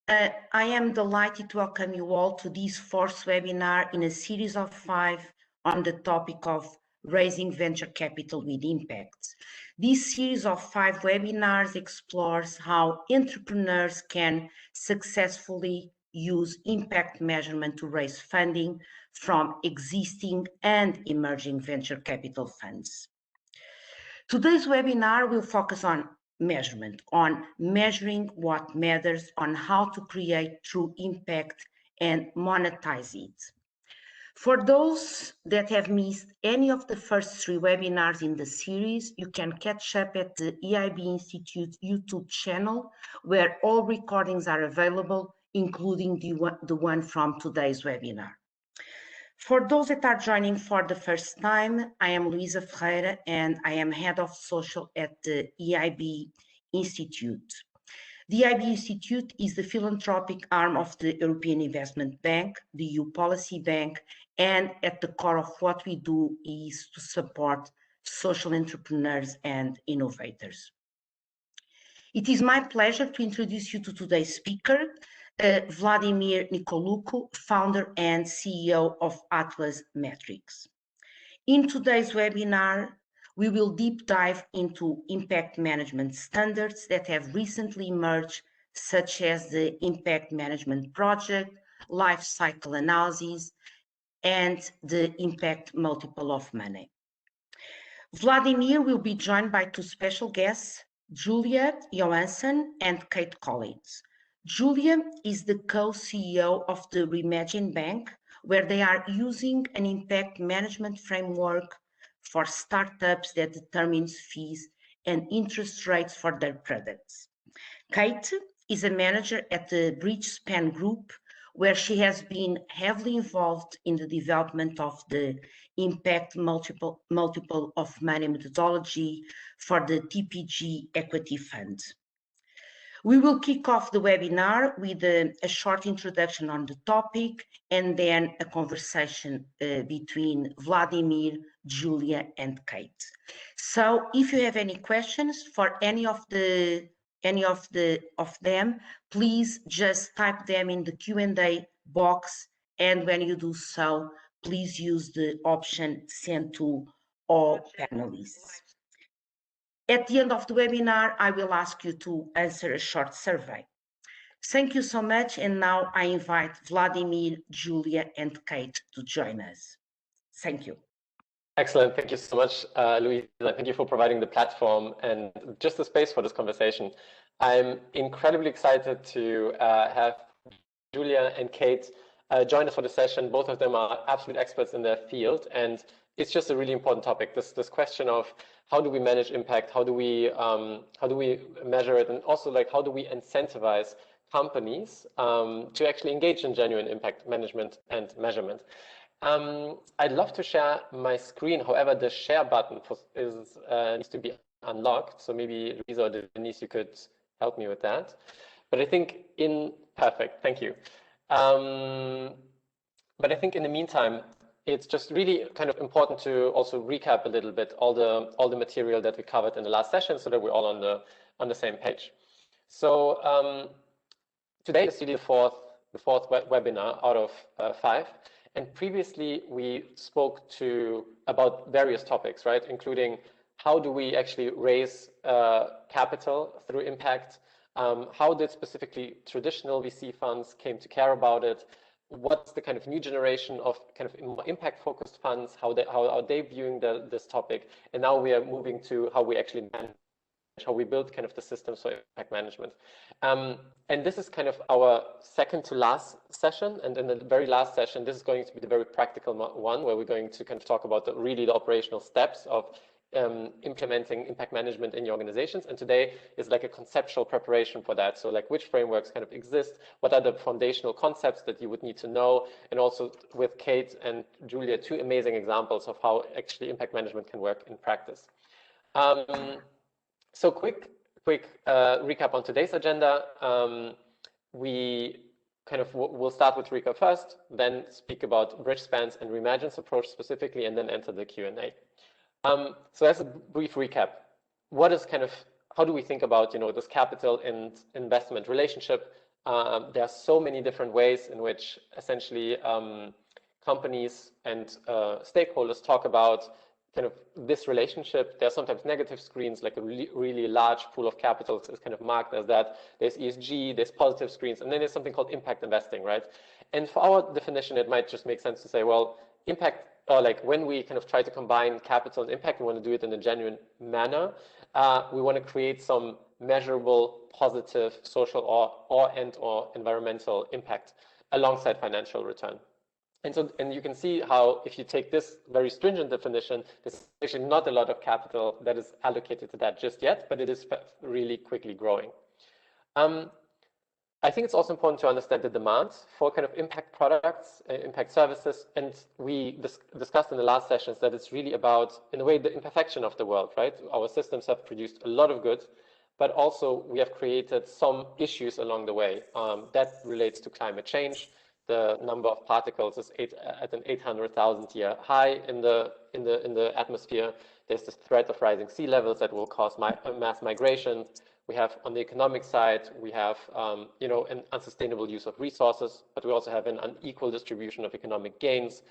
I am delighted to welcome you all to this fourth webinar in a series of 5 on the topic of raising venture capital with impact. This series of 5 webinars explores how entrepreneurs can successfully use impact measurement to raise funding from existing and emerging venture capital funds. Today's webinar will focus on measurement, on measuring what matters, on how to create true impact and monetize it. For those that have missed any of the first 3 webinars in the series, you can catch up at the EIB Institute YouTube channel, where all recordings are available, including the one from today's webinar. For those that are joining for the first time, I am Luisa Ferreira and I am Head of Social at the EIB Institute. The EIB Institute is the philanthropic arm of the European Investment Bank, the EU Policy Bank, and at the core of what we do is to support social entrepreneurs and innovators. It is my pleasure to introduce you to today's speaker, Wladimir Nikoluk, founder and CEO of Atlas Metrics. In today's webinar, we will deep dive into impact management standards that have recently emerged, such as the Impact Management Project, lifecycle analysis, and the impact multiple of money. Wladimir will be joined by 2 special guests, Julia Johansson and Kate Collins. Julia is the co-CEO of the Remagine Bank, where they are using an impact management framework for startups that determines fees and interest rates for their products. Kate is a manager at the Bridgespan Group, where she has been heavily involved in the development of the impact multiple of money methodology for the TPG equity fund. We will kick off the webinar with a short introduction on the topic and then a conversation between Wladimir, Julia, and Kate. So if you have any questions for any of them, please just type them in the Q&A box, and when you do so, please use the option send to all panelists. At the end of the webinar, I will ask you to answer a short survey. Thank you so much, and now I invite Wladimir, Julia, and Kate to join us. Thank you. Excellent. Thank you so much, Luisa. Thank you for providing the platform and just the space for this conversation. I'm incredibly excited to have Julia and Kate join us for the session. Both of them are absolute experts in their field, and it's just a really important topic. This question of how do we manage impact, how do we measure it, and also like how do we incentivize companies to actually engage in genuine impact management and measurement. I'd love to share my screen. However, the share button needs to be unlocked. So maybe Luisa or Denise, you could help me with that. But I think perfect, thank you. But I think in the meantime, it's just really kind of important to also recap a little bit all the material that we covered in the last session, so that we're all on the same page. So today is really the fourth webinar out of 5. And previously, we spoke about various topics, right? Including how do we actually raise capital through impact? How did specifically traditional VC funds came to care about it? What's the kind of new generation of kind of impact-focused funds? How are they viewing this topic? And now we are moving to how we actually manage, how we build kind of the systems for impact management. And this is kind of our second to last session. And in the very last session, this is going to be the very practical one, where we're going to kind of talk about the operational steps of implementing impact management in your organizations. And today is like a conceptual preparation for that. So like which frameworks kind of exist, what are the foundational concepts that you would need to know, and also with Kate and Julia, 2 amazing examples of how actually impact management can work in practice. So quick recap on today's agenda. We'll start with recap first, then speak about Bridgespan's and Remagine's approach specifically, and then enter the Q&A. So as a brief recap, how do we think about this capital and investment relationship? there are so many different ways in which essentially companies and stakeholders talk about kind of this relationship. There are sometimes negative screens, like a really large pool of capital is kind of marked as that. There's ESG, there's positive screens, and then there's something called impact investing, right? And for our definition, it might just make sense to say, well, impact, or like when we kind of try to combine capital and impact, we want to do it in a genuine manner. We want to create some measurable, positive social or environmental impact alongside financial return. And you can see how if you take this very stringent definition, there's actually not a lot of capital that is allocated to that just yet, but it is really quickly growing. I think it's also important to understand the demand for kind of impact products, impact services, and we discussed in the last sessions that it's really about, in a way, the imperfection of the world, right? Our systems have produced a lot of good, but also we have created some issues along the way. That relates to climate change. The number of particles is at an 800,000 year high in the atmosphere. There's this threat of rising sea levels that will cause mass migration. We have, on the economic side, we have an unsustainable use of resources, but we also have an unequal distribution of economic gains.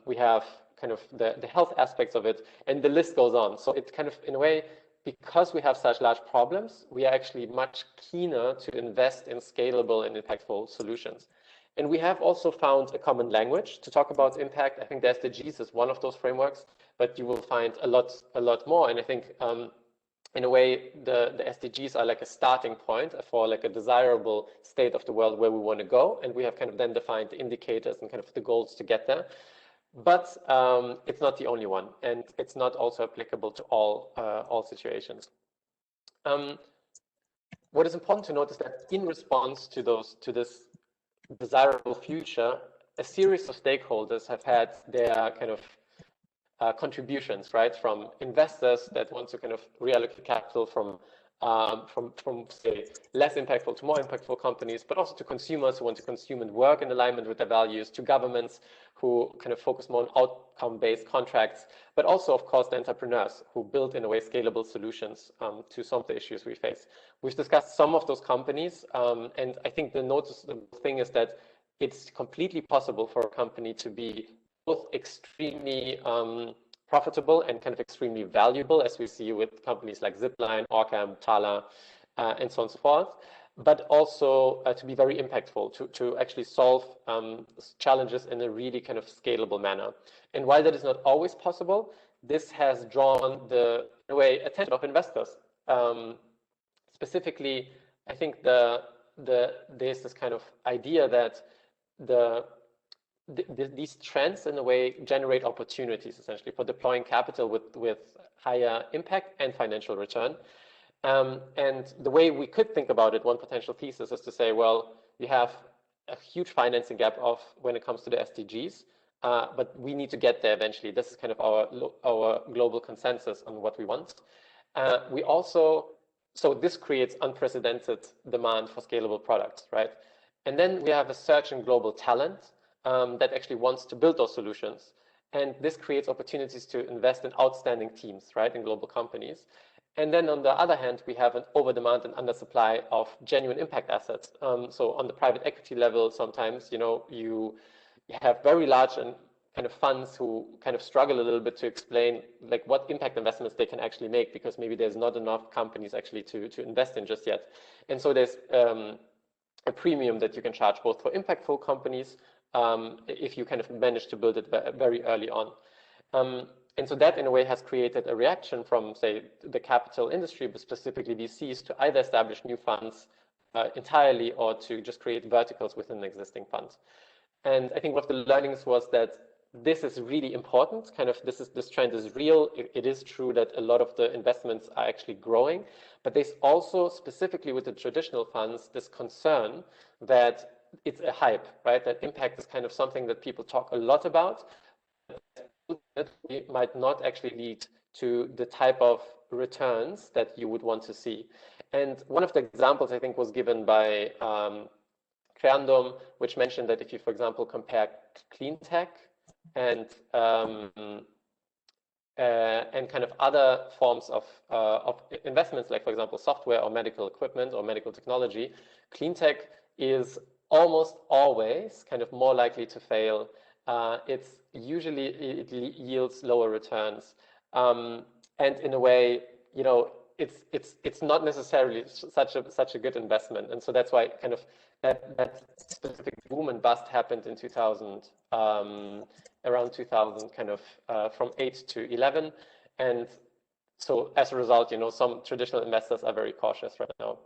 We have kind of the health aspects of it, and the list goes on. So it's kind of, in a way, because we have such large problems, we are actually much keener to invest in scalable and impactful solutions. And we have also found a common language to talk about impact. I think the SDGs is one of those frameworks, but you will find a lot more. And I think, in a way, the SDGs are like a starting point for like a desirable state of the world where we want to go. And we have kind of then defined the indicators and kind of the goals to get there. But it's not the only one, and it's not also applicable to all situations. What is important to note is that in response to this desirable future, a series of stakeholders have had their kind of contributions, right, from investors that want to kind of reallocate capital from say less impactful to more impactful companies, but also to consumers who want to consume and work in alignment with their values, to governments who kind of focus more on outcome-based contracts, but also, of course, the entrepreneurs who build, in a way, scalable solutions to some of the issues we face. We've discussed some of those companies, and I think the noticeable thing is that it's completely possible for a company to be both extremely profitable and kind of extremely valuable, as we see with companies like Zipline, Orcam, Tala, and so on and so forth, but also to be very impactful, to actually solve challenges in a really kind of scalable manner. And while that is not always possible, this has drawn the, in a way, attention of investors. Specifically, I think there's this kind of idea that these trends, in a way, generate opportunities, essentially, for deploying capital with higher impact and financial return. And the way we could think about it, one potential thesis is to say, well, you have a huge financing gap when it comes to the SDGs, but we need to get there eventually. This is kind of our global consensus on what we want. So this creates unprecedented demand for scalable products, right? And then we have a surge in global talent that actually wants to build those solutions. And this creates opportunities to invest in outstanding teams, right, in global companies. And then on the other hand, we have an overdemand and undersupply of genuine impact assets. So on the private equity level, sometimes, you have very large and kind of funds who kind of struggle a little bit to explain like what impact investments they can actually make, because maybe there's not enough companies actually to invest in just yet. And so there's a premium that you can charge both for impactful companies if you kind of manage to build it very early on. And so that, in a way, has created a reaction from, say, the capital industry, but specifically VCs, to either establish new funds entirely or to just create verticals within existing funds. And I think one of the learnings was that this is really important. Kind of this trend is real. It is true that a lot of the investments are actually growing, but there's also, specifically with the traditional funds, this concern that it's a hype, right? That impact is kind of something that people talk a lot about, that it might not actually lead to the type of returns that you would want to see. And one of the examples, I think, was given by Creandum, which mentioned that if you, for example, compare clean tech and and kind of other forms of investments, like for example, software or medical equipment or medical technology, clean tech is almost always kind of more likely to fail. It yields lower returns, and in a way, you know, it's not necessarily such a good investment, and so that's why kind of that specific boom and bust happened in 2000. Around 2000, kind of from 8 to 11. And so as a result, you know, some traditional investors are very cautious right now.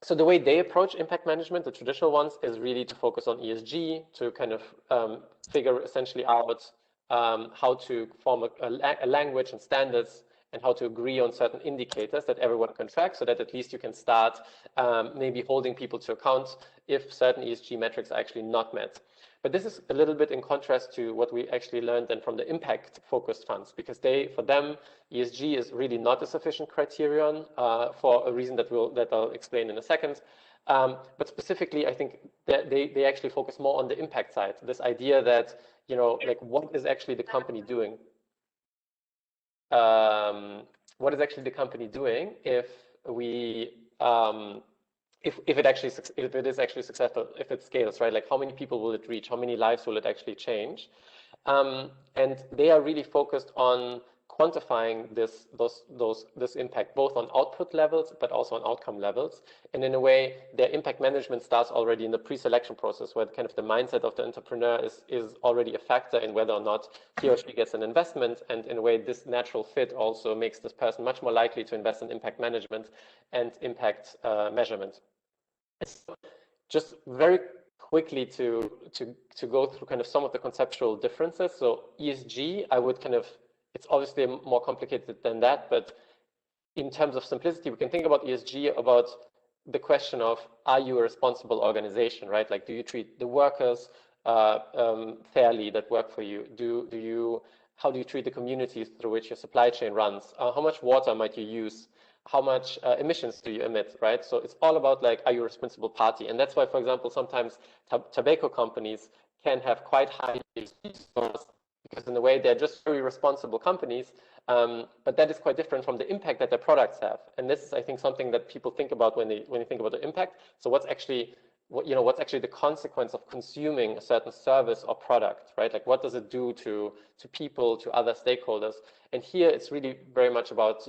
So the way they approach impact management, the traditional ones, is really to focus on ESG, to kind of figure essentially out how to form a language and standards, and how to agree on certain indicators that everyone can track, so that at least you can start maybe holding people to account if certain ESG metrics are actually not met. But this is a little bit in contrast to what we actually learned then from the impact-focused funds, because for them, ESG is really not a sufficient criterion for a reason that I'll explain in a second. But specifically, I think that they actually focus more on the impact side. This idea that, you know, like what is actually the company doing? What is actually the company doing if we if it is actually successful, if it scales, right? Like how many people will it reach? How many lives will it actually change? And they are really focused on quantifying this impact, both on output levels, but also on outcome levels. And in a way, their impact management starts already in the pre-selection process, where kind of the mindset of the entrepreneur is already a factor in whether or not he or she gets an investment. And in a way, this natural fit also makes this person much more likely to invest in impact management and impact measurement. Just very quickly to go through kind of some of the conceptual differences. So ESG, I would kind of, it's obviously more complicated than that, but in terms of simplicity, we can think about ESG about the question of, are you a responsible organization, right? Like, do you treat the workers fairly that work for you? How do you treat the communities through which your supply chain runs? How much water might you use? How much emissions do you emit, right? So it's all about, like, are you a responsible party? And that's why, for example, sometimes tobacco companies can have quite high ESG scores, because in a way they're just very responsible companies, but that is quite different from the impact that their products have. And this is, I think, something that people think about when they think about the impact. So what's actually the consequence of consuming a certain service or product, right? Like, what does it do to people, to other stakeholders? And here it's really very much about,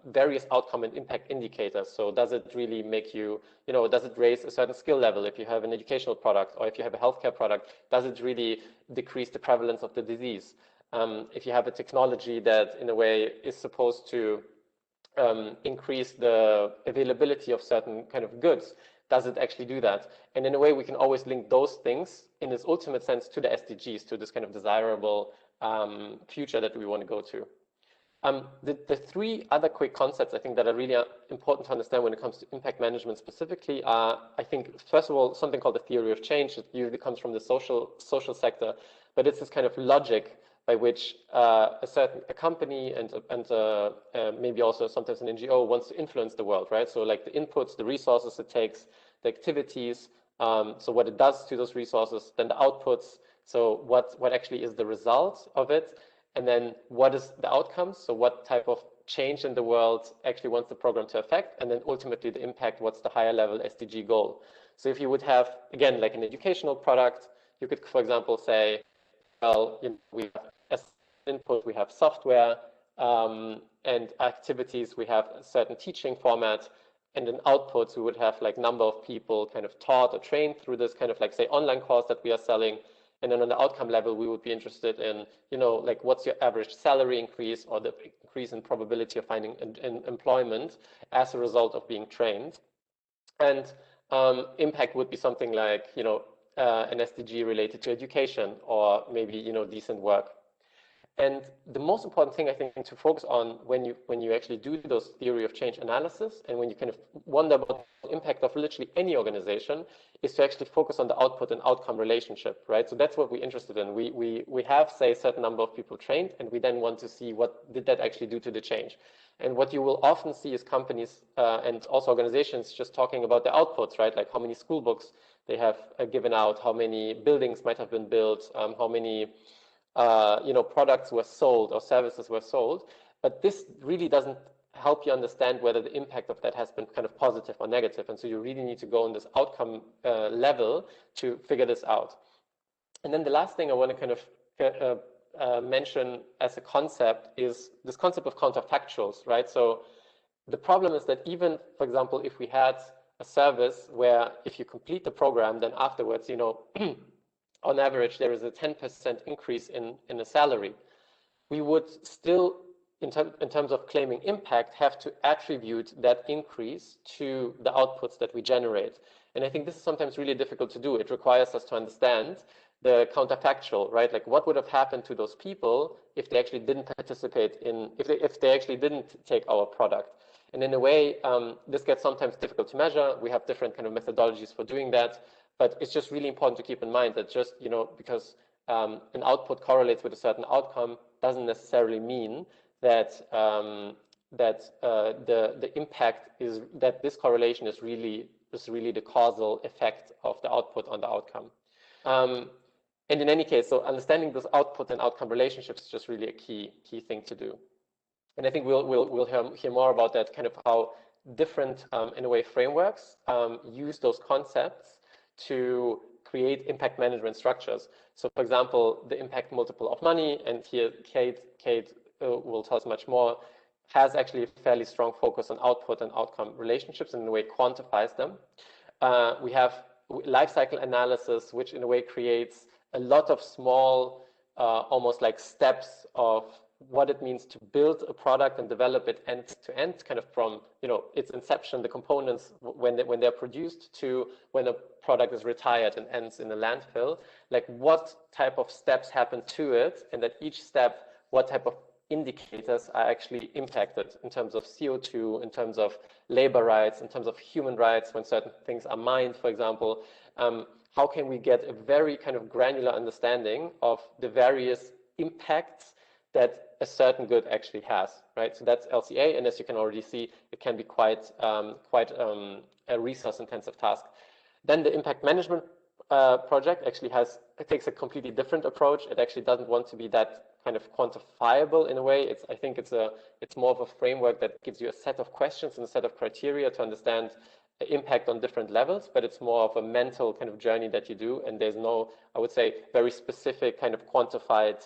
various outcome and impact indicators. So does it really make you, does it raise a certain skill level? If you have an educational product, or if you have a healthcare product, does it really decrease the prevalence of the disease? If you have a technology that in a way is supposed to increase the availability of certain kind of goods, does it actually do that? And in a way, we can always link those things in its ultimate sense to the SDGs, to this kind of desirable future that we want to go to. The three other quick concepts I think that are really important to understand when it comes to impact management specifically are, I think, first of all, something called the theory of change. It usually comes from the social sector, but it's this kind of logic by which a company and maybe also sometimes an NGO wants to influence the world, right? So like the inputs, the resources it takes, the activities, so what it does to those resources, then the outputs, so what actually is the result of it, and then what is the outcome, so what type of change in the world actually wants the program to affect, and then ultimately the impact, what's the higher level SDG goal. So if you would have, again, like an educational product, you could, for example, say, well, we have as input, we have software, and activities, we have a certain teaching format, and in outputs, we would have like number of people kind of taught or trained through this kind of like, say, online course that we are selling. And then on the outcome level, we would be interested in, like what's your average salary increase or the increase in probability of finding employment as a result of being trained. And impact would be something like, an SDG related to education, or maybe, decent work. And the most important thing I think to focus on when you actually do those theory of change analysis, and when you kind of wonder about the impact of literally any organization, is to actually focus on the output and outcome relationship, right? So that's what we're interested in. We have, say, a certain number of people trained, and we then want to see what did that actually do to the change. And what you will often see is companies and also organizations just talking about the outputs, right? Like how many school books they have given out, how many buildings might have been built, how many products were sold or services were sold, but this really doesn't help you understand whether the impact of that has been kind of positive or negative. And so you really need to go on this outcome level to figure this out. And then the last thing I want to kind of mention as a concept is this concept of counterfactuals, right? So the problem is that even, for example, if we had a service where if you complete the program, then afterwards, on average, there is a 10% increase in a salary, we would still, in terms of claiming impact, have to attribute that increase to the outputs that we generate. And I think this is sometimes really difficult to do. It requires us to understand the counterfactual, right? Like what would have happened to those people if they actually didn't participate in, if they actually didn't take our product. And in a way, this gets sometimes difficult to measure. We have different kind of methodologies for doing that. But it's just really important to keep in mind that just, because an output correlates with a certain outcome doesn't necessarily mean that the impact is that this correlation is really the causal effect of the output on the outcome. And in any case, so understanding those output and outcome relationships is just really a key thing to do. And I think we'll hear more about that, kind of how different, in a way, frameworks use those concepts to create impact management structures. So, for example, the impact multiple of money, and here Kate will tell us much more, has actually a fairly strong focus on output and outcome relationships and in a way quantifies them. We have lifecycle analysis, which in a way creates a lot of small, almost like steps of what it means to build a product and develop it end to end, kind of from its inception, the components when they're produced, to when a product is retired and ends in a landfill. Like what type of steps happen to it, and at each step, what type of indicators are actually impacted in terms of CO2, in terms of labor rights, in terms of human rights when certain things are mined, for example. How can we get a very kind of granular understanding of the various impacts that a certain good actually has, right? So that's LCA, and as you can already see, it can be quite a resource-intensive task. Then the impact management project actually takes a completely different approach. It actually doesn't want to be that kind of quantifiable in a way. I think it's more of a framework that gives you a set of questions and a set of criteria to understand the impact on different levels, but it's more of a mental kind of journey that you do, and there's no, I would say, very specific kind of quantified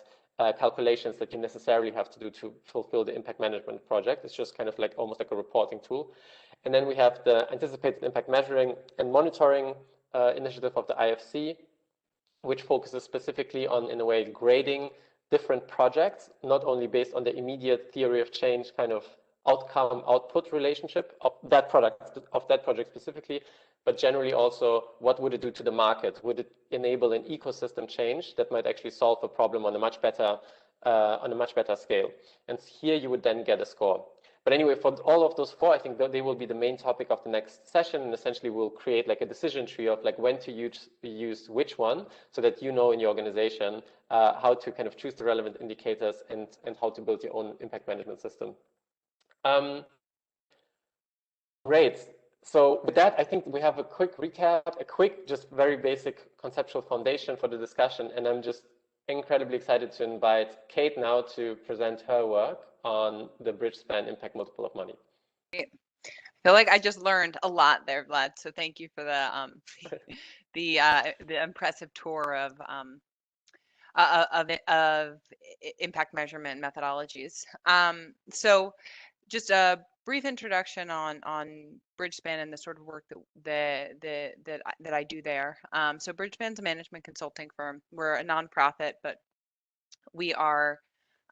calculations that you necessarily have to do to fulfill the impact management project. It's just kind of like almost like a reporting tool. And then we have the anticipated impact measuring and monitoring initiative of the IFC, which focuses specifically on, in a way, grading different projects, not only based on the immediate theory of change kind of outcome-output relationship of that project specifically, but generally also what would it do to the market? Would it enable an ecosystem change that might actually solve a problem on a much better scale? And here you would then get a score. But anyway, for all of those four, I think that they will be the main topic of the next session, and essentially we'll create like a decision tree of like when to use which one, so that you know in your organization how to kind of choose the relevant indicators and how to build your own impact management system. Great. So with that, I think we have a quick recap, a quick, just very basic conceptual foundation for the discussion, and I'm just incredibly excited to invite Kate now to present her work on the Bridgespan impact multiple of money. I feel like I just learned a lot there, Vlad. So thank you for the impressive tour of impact measurement methodologies. So just a brief introduction on Bridgespan and the sort of work that I do there. So Bridgespan's a management consulting firm. We're a nonprofit, but we are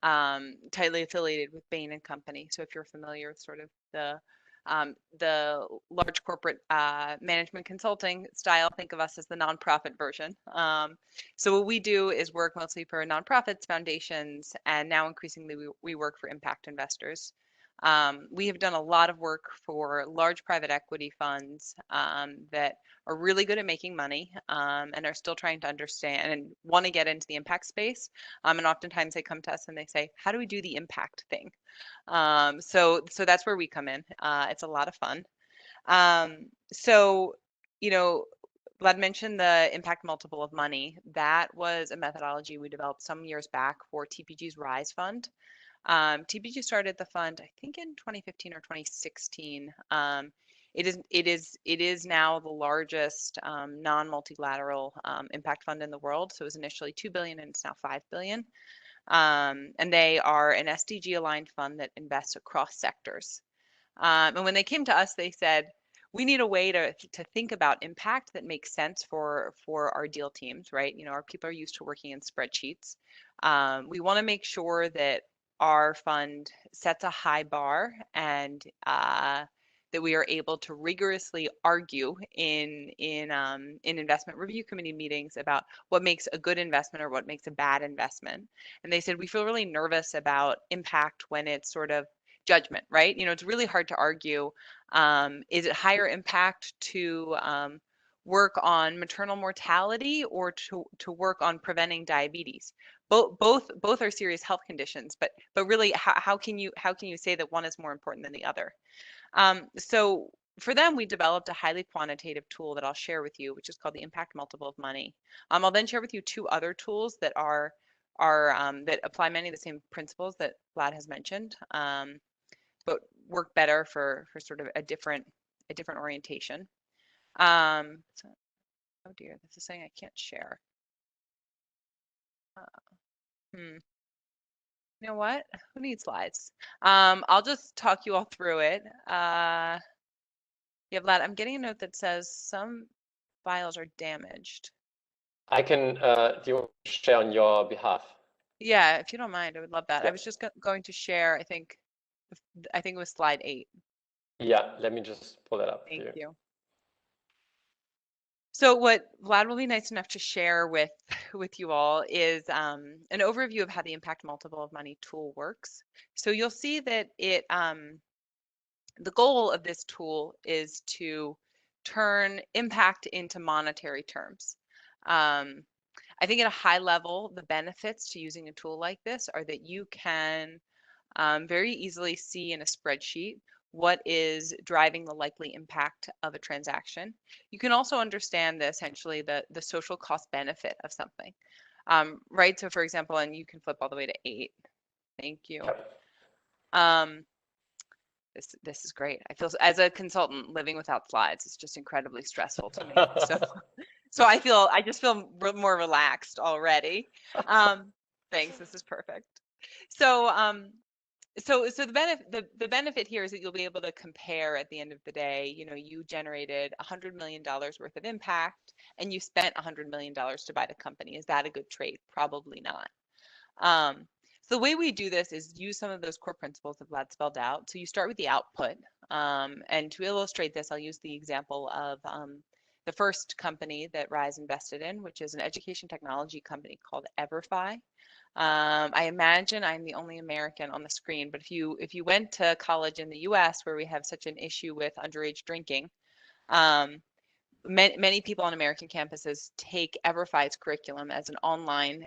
tightly affiliated with Bain and Company. So if you're familiar with sort of the large corporate management consulting style, think of us as the nonprofit version. So what we do is work mostly for nonprofits, foundations, and now increasingly we work for impact investors. We have done a lot of work for large private equity funds that are really good at making money and are still trying to understand and want to get into the impact space. And oftentimes they come to us and they say, how do we do the impact thing? So that's where we come in. It's a lot of fun. So, Vlad mentioned the impact multiple of money. That was a methodology we developed some years back for TPG's Rise Fund. TPG started the fund, I think, in 2015 or 2016. It is now the largest non-multilateral impact fund in the world. So it was initially 2 billion and it's now 5 billion. And they are an SDG aligned fund that invests across sectors. And when they came to us, they said, we need a way to think about impact that makes sense for our deal teams, right? You know, our people are used to working in spreadsheets. We want to make sure that our fund sets a high bar and that we are able to rigorously argue in investment review committee meetings about what makes a good investment or what makes a bad investment. And they said, we feel really nervous about impact when it's sort of judgment, right? You know, it's really hard to argue. Is it higher impact to work on maternal mortality or to work on preventing diabetes? Both are serious health conditions, but really, how can you say that one is more important than the other? So for them, we developed a highly quantitative tool that I'll share with you, which is called the impact multiple of money. I'll then share with you two other tools that are that apply many of the same principles that Vlad has mentioned, but work better for sort of a different orientation. Oh dear, this is saying I can't share. You know what? Who needs slides? I'll just talk you all through it. Yeah, Vlad, I'm getting a note that says some files are damaged. I can, do you want to share on your behalf? Yeah, if you don't mind, I would love that. Yeah. I was just going to share, I think it was slide 8. Yeah, let me just pull that up. Thank you. So what Vlad will be nice enough to share with you all is an overview of how the impact multiple of money tool works. So you'll see that it the goal of this tool is to turn impact into monetary terms. I think at a high level, the benefits to using a tool like this are that you can very easily see in a spreadsheet what is driving the likely impact of a transaction. You can also understand essentially the social cost benefit of something, right? So for example, and you can flip all the way to 8. Thank you. This is great. I feel, as a consultant, living without slides is just incredibly stressful to me. So I just feel more relaxed already. Thanks. This is perfect. So the benefit here is that you'll be able to compare at the end of the day. You know, you generated $100 million worth of impact, and you spent $100 million to buy the company. Is that a good trade? Probably not. So the way we do this is use some of those core principles that Vlad spelled out. So you start with the output, and to illustrate this, I'll use the example of the first company that Rise invested in, which is an education technology company called EverFi. I imagine I'm the only American on the screen, but if you went to college in the U.S. where we have such an issue with underage drinking, many people on American campuses take EverFi's curriculum as an online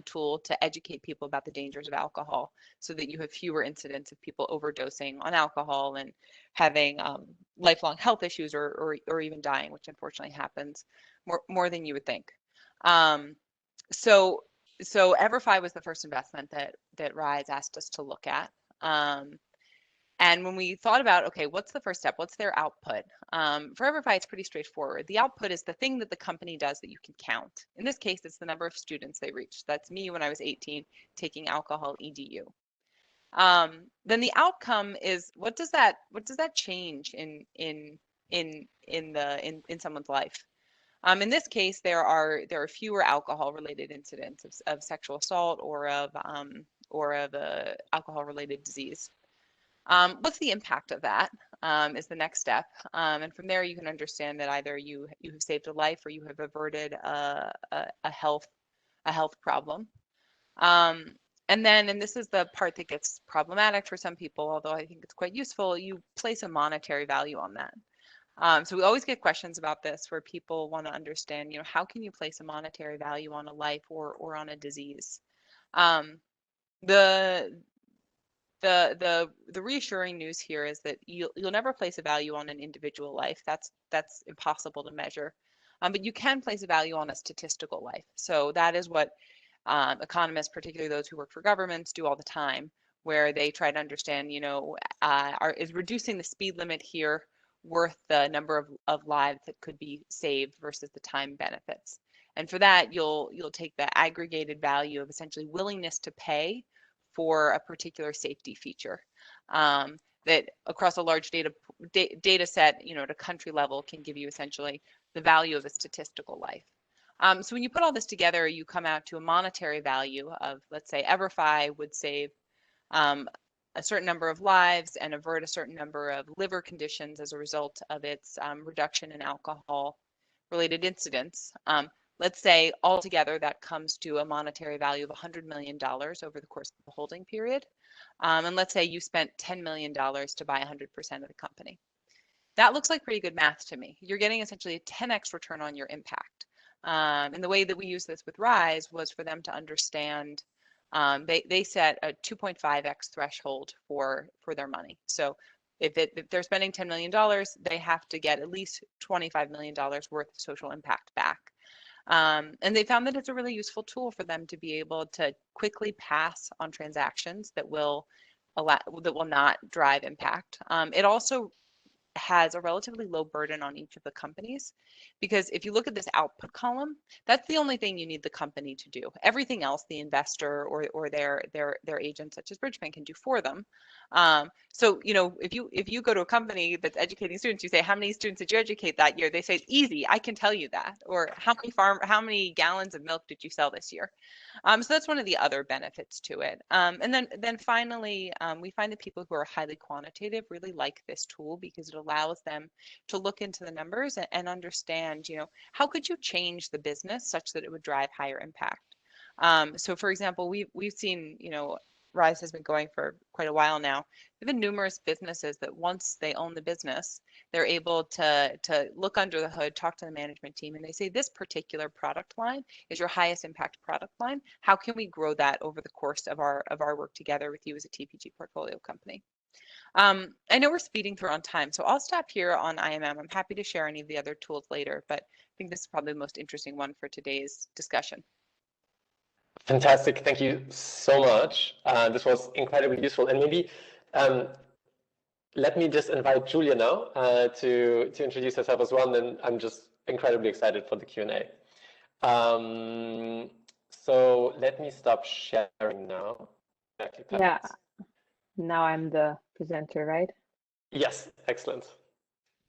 tool to educate people about the dangers of alcohol, so that you have fewer incidents of people overdosing on alcohol and having lifelong health issues or even dying, which unfortunately happens more than you would think. So EverFi was the first investment that Rise asked us to look at. And when we thought about, okay, what's the first step? What's their output? For EverFi, it's pretty straightforward. The output is the thing that the company does that you can count. In this case, it's the number of students they reached. That's me when I was 18 taking alcohol EDU. Then the outcome is, what does that change in someone's life? In this case, there are fewer alcohol-related incidents of sexual assault or of alcohol-related disease. What's the impact of that is the next step. And from there, you can understand that either you have saved a life or you have averted a health problem. And this is the part that gets problematic for some people, although I think it's quite useful, you place a monetary value on that. So we always get questions about this where people want to understand, how can you place a monetary value on a life or on a disease? the reassuring news here is that you'll never place a value on an individual life. That's impossible to measure. But you can place a value on a statistical life. So that is what economists, particularly those who work for governments, do all the time, where they try to understand, is reducing the speed limit here worth the number of lives that could be saved versus the time benefits? And for that, you'll take the aggregated value of essentially willingness to pay for a particular safety feature that across a large data set, at a country level can give you essentially the value of a statistical life. So when you put all this together, you come out to a monetary value of, let's say, EverFi would save a certain number of lives and avert a certain number of liver conditions as a result of its reduction in alcohol-related incidents. Let's say altogether that comes to a monetary value of $100 million over the course of the holding period. And let's say you spent $10 million to buy 100% of the company. That looks like pretty good math to me. You're getting essentially a 10x return on your impact. And the way that we use this with Rise was for them to understand, they set a 2.5x threshold for their money. So if they're spending $10 million, they have to get at least $25 million worth of social impact back. And they found that it's a really useful tool for them to be able to quickly pass on transactions that will not drive impact. It also has a relatively low burden on each of the companies, because if you look at this output column, that's the only thing you need the company to do. Everything else the investor or their agent such as Bridgespan can do for them. So if you go to a company that's educating students, you say, how many students did you educate that year? They say, easy, I can tell you that. Or how many gallons of milk did you sell this year? So that's one of the other benefits to it. And then finally, we find that people who are highly quantitative really like this tool because it allows them to look into the numbers and understand, how could you change the business such that it would drive higher impact? So for example, we've seen, Rise has been going for quite a while now. There have been numerous businesses that once they own the business, they're able to look under the hood, talk to the management team, and they say, this particular product line is your highest impact product line. How can we grow that over the course of our work together with you as a TPG portfolio company? I know we're speeding through on time, so I'll stop here on IMM. I'm happy to share any of the other tools later, but I think this is probably the most interesting one for today's discussion. Fantastic. Thank you so much. This was incredibly useful. And maybe let me just invite Julia now to introduce herself as well. And then I'm just incredibly excited for the Q&A. So let me stop sharing now. Yeah. Now I'm the presenter, right? Yes. Excellent.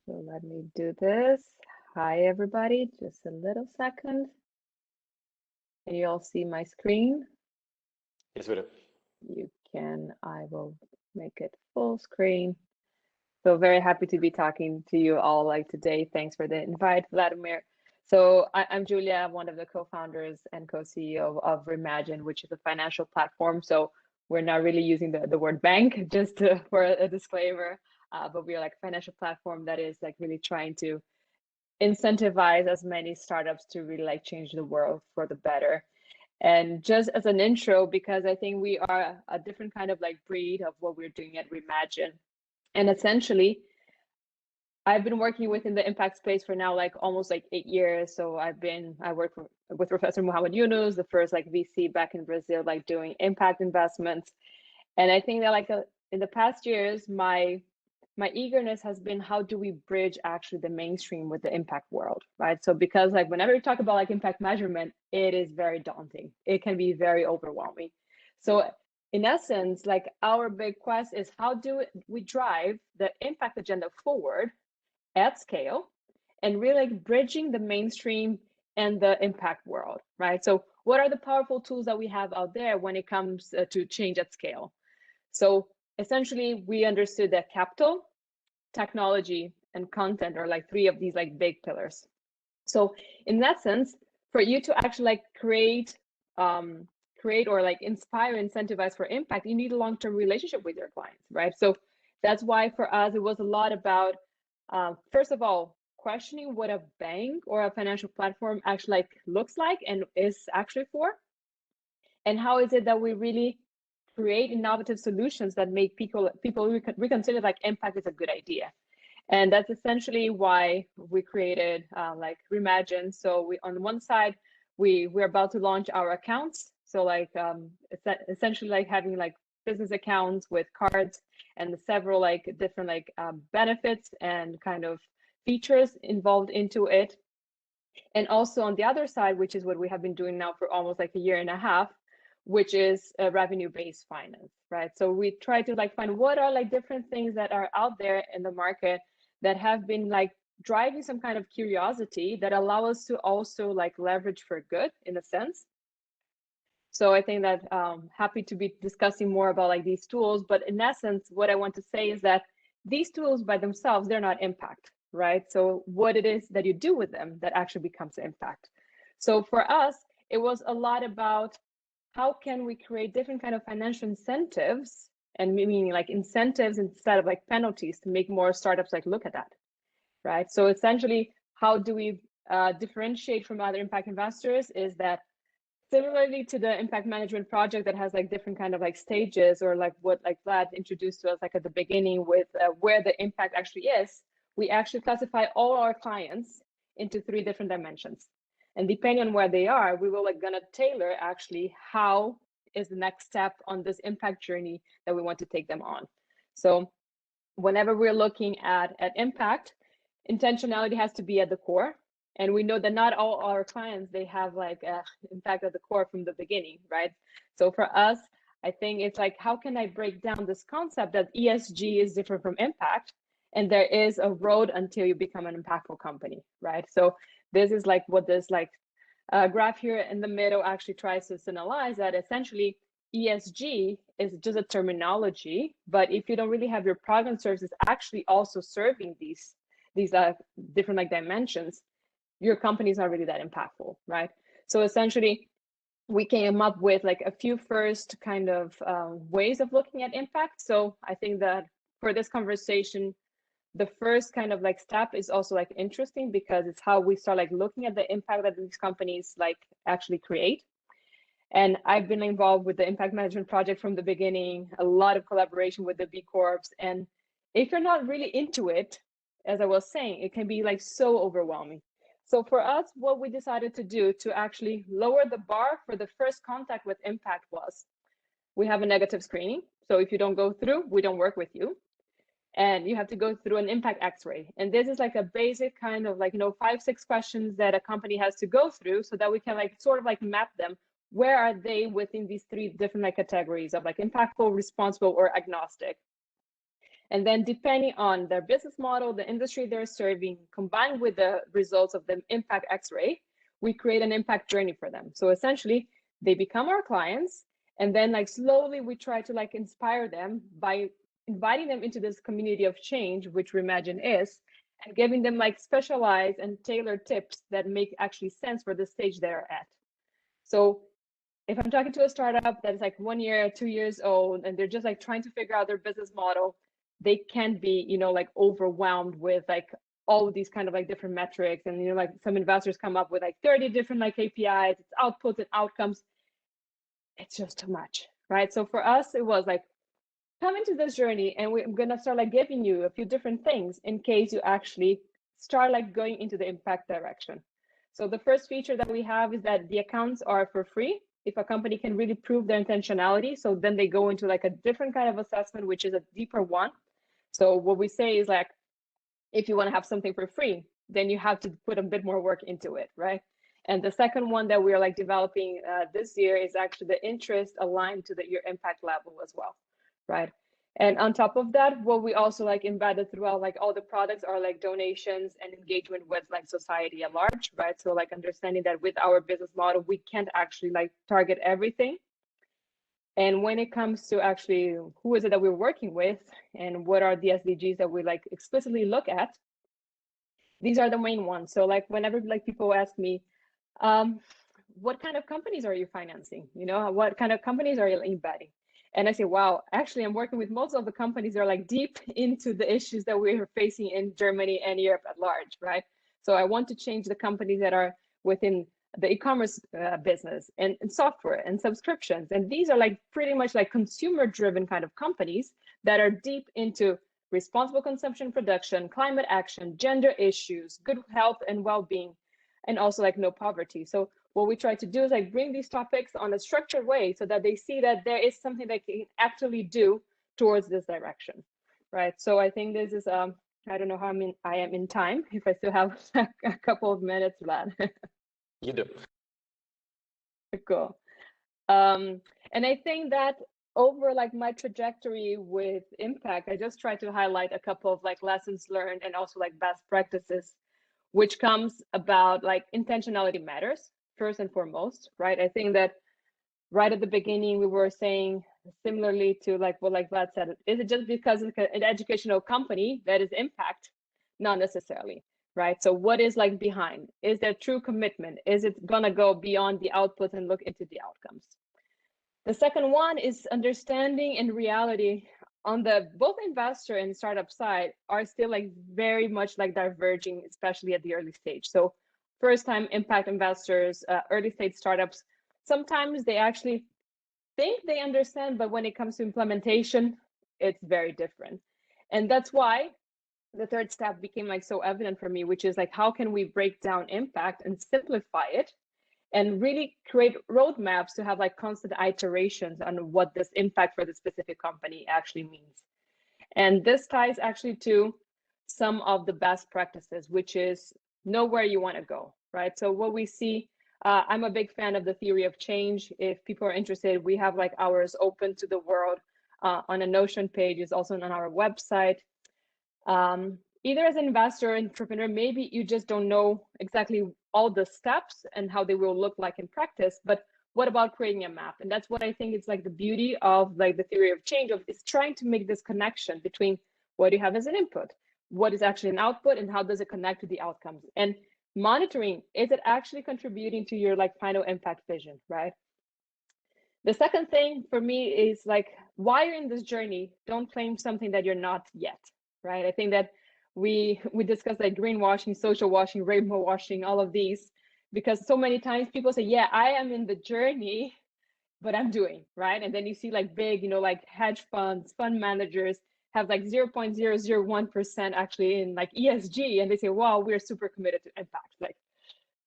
So let me do this. Hi, everybody. Just a little second. Can you all see my screen? Yes, we do. You can. I will make it full screen. So very happy to be talking to you all today. Thanks for the invite, Wladimir. So I'm Julia, one of the co-founders and co-CEO of Remagine, which is a financial platform. So we're not really using the word bank, just for a disclaimer, but we are a financial platform that is really trying to incentivize as many startups to really change the world for the better. And just as an intro, because I think we are a different kind of breed of what we're doing at Remagine. And essentially, I've been working within the impact space for now almost 8 years. So I work with Professor Muhammad Yunus, the first VC back in Brazil, doing impact investments. And I think that in the past years, my eagerness has been, how do we bridge actually the mainstream with the impact world, right? So because whenever you talk about impact measurement, it is very daunting. It can be very overwhelming. So in essence, our big quest is, how do we drive the impact agenda forward at scale and really bridging the mainstream and the impact world, right? So what are the powerful tools that we have out there when it comes to change at scale? So essentially, we understood that capital, technology, and content are 3 of these big pillars. So in that sense, for you to actually create or inspire, incentivize for impact, you need a long-term relationship with your clients, right? So that's why for us, it was a lot about, first of all, questioning what a bank or a financial platform actually looks like and is actually for, and how is it that we really create innovative solutions that make people reconsider like impact is a good idea. And that's essentially why we created like Remagine. So we, on one side, we're about to launch our accounts. So like essentially like having like business accounts with cards and several like different like benefits and kind of features involved into it. And also on the other side, which is what we have been doing now for almost like a year and a half, which is a revenue-based finance, right? So we try to like find what are like different things that are out there in the market that have been like driving some kind of curiosity that allow us to also like leverage for good in a sense. So I think that happy to be discussing more about like these tools, but in essence, what I want to say is that these tools by themselves, they're not impact, right? So what it is that you do with them that actually becomes impact. So for us, it was a lot about how can we create different kind of financial incentives, and meaning like incentives instead of like penalties, to make more startups like look at that, right? So essentially, how do we differentiate from other impact investors is that similarly to the impact management project that has like different kind of like stages, or like what like Vlad introduced to us like at the beginning with where the impact actually is, we actually classify all our clients into 3 different dimensions. And depending on where they are, we will like gonna tailor actually how is the next step on this impact journey that we want to take them on. So whenever we're looking at impact, intentionality has to be at the core. And we know that not all our clients, they have like impact at the core from the beginning, right? So for us, I think it's like, how can I break down this concept that ESG is different from impact, and there is a road until you become an impactful company, right? So this is like what this like graph here in the middle actually tries to analyze, that essentially ESG is just a terminology, but if you don't really have your product and services actually also serving these different like dimensions, your company is not really that impactful, right? So essentially, we came up with like a few first kind of ways of looking at impact. So I think that for this conversation, the first kind of like step is also like interesting because it's how we start like looking at the impact that these companies like actually create. And I've been involved with the impact management project from the beginning, a lot of collaboration with the B Corps. And if you're not really into it, as I was saying, it can be like so overwhelming. So for us, what we decided to do to actually lower the bar for the first contact with impact was, we have a negative screening. So if you don't go through, we don't work with you. And you have to go through an impact X-ray. And this is like a basic kind of like, 5-6 questions that a company has to go through so that we can like sort of like map them. Where are they within these 3 different like categories of like impactful, responsible, or agnostic? And then depending on their business model, the industry they're serving, combined with the results of the impact X-ray, we create an impact journey for them. So essentially, they become our clients. And then like slowly we try to like inspire them by inviting them into this community of change, which Remagine is, and giving them like specialized and tailored tips that make actually sense for the stage they're at. So if I'm talking to a startup that's like 1 year, 2 years old, and they're just like trying to figure out their business model, they can be, like overwhelmed with like all of these kind of like different metrics. And, like some investors come up with like 30 different like KPIs, it's outputs and outcomes. It's just too much, right? So for us, it was like, come into this journey and we're gonna start like giving you a few different things in case you actually start like going into the impact direction. So the first feature that we have is that the accounts are for free if a company can really prove their intentionality. So then they go into like a different kind of assessment, which is a deeper one. So what we say is like, if you want to have something for free, then you have to put a bit more work into it, right? And the second one that we are like developing this year is actually the interest aligned to your impact level as well, right? And on top of that, what we also like embedded throughout like all the products are like donations and engagement with like society at large, right? So like understanding that with our business model, we can't actually like target everything. And when it comes to actually who is it that we're working with and what are the SDGs that we like explicitly look at, these are the main ones. So like whenever like people ask me, what kind of companies are you financing? What kind of companies are you embedding? And I say, wow, actually I'm working with most of the companies that are like deep into the issues that we're facing in Germany and Europe at large, right? So I want to change the companies that are within the e-commerce business and software and subscriptions. And these are like pretty much like consumer driven kind of companies that are deep into responsible consumption, production, climate action, gender issues, good health and well-being, and also like no poverty. So what we try to do is like bring these topics on a structured way so that they see that there is something they can actually do towards this direction, right? So I think this is, I don't know how I am in time, if I still have a couple of minutes, Vlad. You do. Cool. And I think that over like my trajectory with impact, I just try to highlight a couple of like lessons learned and also like best practices, which comes about like intentionality matters first and foremost, right? I think that right at the beginning we were saying similarly to like what like Vlad said, is it just because it's an educational company that is impact? Not necessarily, right? So what is like behind? Is there true commitment? Is it gonna go beyond the output and look into the outcomes? The second one is understanding and reality on the both investor and startup side are still like very much like diverging, especially at the early stage. So first time impact investors, early stage startups, sometimes they actually think they understand, but when it comes to implementation, it's very different. And that's why the third step became like so evident for me, which is like, how can we break down impact and simplify it and really create roadmaps to have like constant iterations on what this impact for the specific company actually means. And this ties actually to some of the best practices, which is know where you want to go, right? So what we see, I'm a big fan of the theory of change. If people are interested, we have like ours open to the world on a Notion page, is also on our website. Either as an investor or entrepreneur, maybe you just don't know exactly all the steps and how they will look like in practice, but what about creating a map? And that's what I think is like the beauty of like the theory of change, of is trying to make this connection between what you have as an input, what is actually an output, and how does it connect to the outcomes, and monitoring, is it actually contributing to your like final impact vision, right? The second thing for me is like, while you're in this journey, don't claim something that you're not yet, right? I think that we discussed like greenwashing, social washing, rainbow washing, all of these, because so many times people say, yeah, I am in the journey, but I'm doing, right? And then you see like big, you know, like hedge funds, fund managers have like 0.001% actually in like ESG, and they say, wow, we're super committed to impact. Like,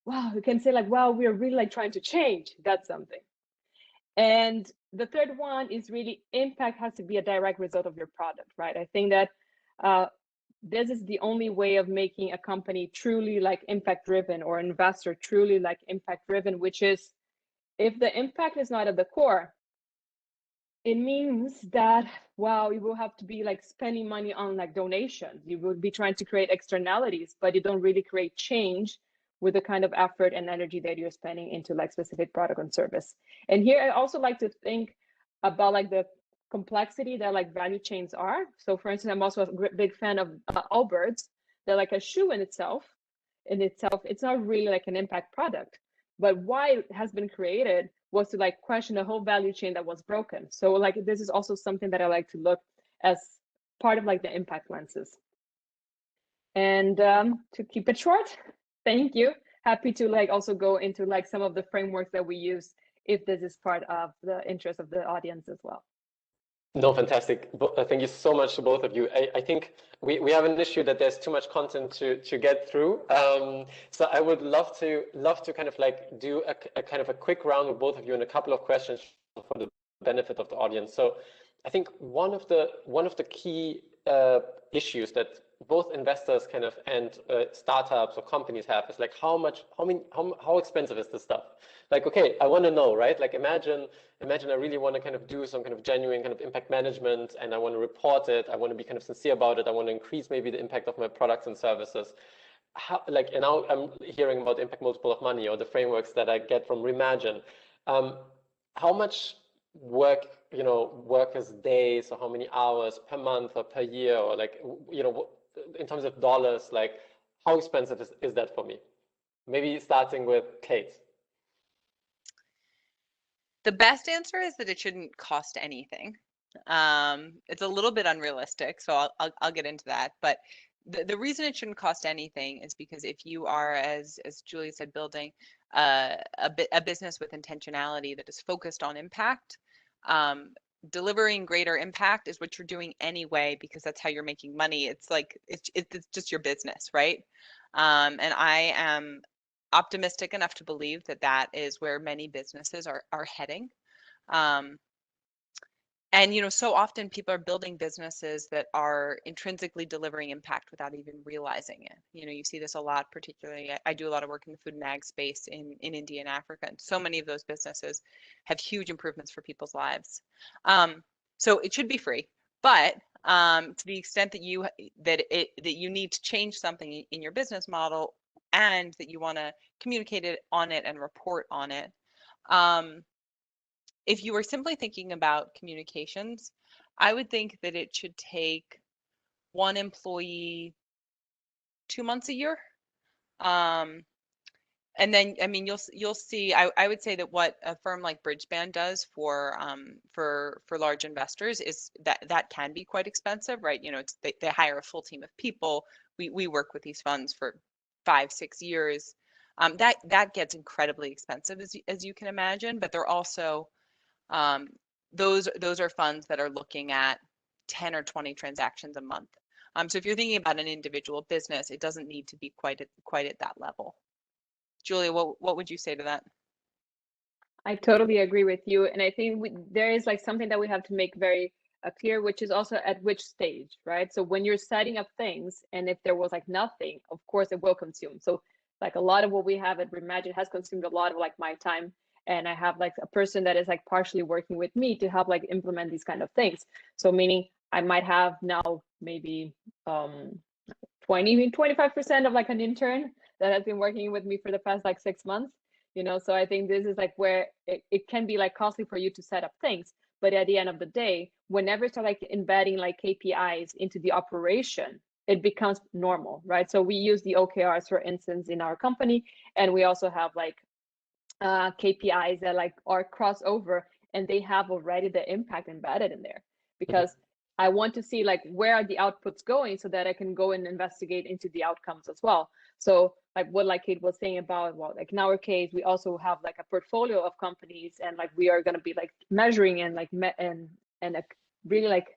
wow, you can say like, wow, we're really like trying to change. That's something. And the third one is really impact has to be a direct result of your product, right? I think that this is the only way of making a company truly like impact driven, or investor truly like impact driven, which is, if the impact is not at the core, it means that, wow, you will have to be like spending money on like donations. You will be trying to create externalities, but you don't really create change with the kind of effort and energy that you're spending into like specific product and service. And here I also like to think about like the complexity that like value chains are. So for instance, I'm also a big fan of Allbirds. They're like a shoe in itself. It's not really like an impact product, but why it has been created was to like question the whole value chain that was broken. So like this is also something that I like to look as part of like the impact lenses. And to keep it short, thank you. Happy to like also go into like some of the frameworks that we use if this is part of the interest of the audience as well. No, fantastic. Thank you so much to both of you. I think we have an issue that there's too much content to get through. So I would love to kind of like do a kind of a quick round with both of you and a couple of questions for the benefit of the audience. So I think one of the key issues that both investors kind of and startups or companies have is like how expensive is this stuff? Like, okay, I want to know, right? Like imagine I really want to kind of do some kind of genuine kind of impact management, and I want to report it. I want to be kind of sincere about it. I want to increase maybe the impact of my products and services. And now I'm hearing about the impact multiple of money, or the frameworks that I get from Remagine. How much workers' days, or how many hours per month or per year, or like, in terms of dollars, like how expensive is that for me? Maybe starting with Kate. The best answer is that it shouldn't cost anything. It's a little bit unrealistic, so I'll get into that. But the reason it shouldn't cost anything is because if you are, as Julia said, building a business with intentionality that is focused on impact, delivering greater impact is what you're doing anyway, because that's how you're making money. It's like it's just your business, right? And I am optimistic enough to believe that that is where many businesses are heading. And, you know, so often people are building businesses that are intrinsically delivering impact without even realizing it. You know, you see this a lot, particularly, I do a lot of work in the food and ag space in India and Africa, and so many of those businesses have huge improvements for people's lives. So it should be free, but to the extent that you need to change something in your business model and that you want to communicate it on it and report on it, if you were simply thinking about communications, I would think that it should take one employee 2 months a year. And then, I mean, you'll see, I would say that what a firm like Bridgespan does for large investors is that can be quite expensive, right? You know, they hire a full team of people. We work with these funds for 5-6 years. That gets incredibly expensive, as you can imagine, but they're also those are funds that are looking at 10 or 20 transactions a month. So if you're thinking about an individual business, it doesn't need to be quite at that level. Julia, what would you say to that? I totally agree with you, and I think there is like something that we have to make very clear, which is also at which stage, right? So when you're setting up things, and if there was like nothing, of course it will consume. So like a lot of what we have at Remagine has consumed a lot of like my time. And I have like a person that is like partially working with me to help like implement these kind of things. So meaning I might have now maybe 25% of like an intern that has been working with me for the past like 6 months, you know. So I think this is like where it can be like costly for you to set up things. But at the end of the day, whenever you start like embedding like KPIs into the operation, it becomes normal, right? So we use the OKRs, for instance, in our company, and we also have like KPIs that like are crossover, and they have already the impact embedded in there, because I want to see like where are the outputs going so that I can go and investigate into the outcomes as well. So like what like Kate was saying about, well, like in our case, we also have like a portfolio of companies, and like we are going to be like measuring and like really like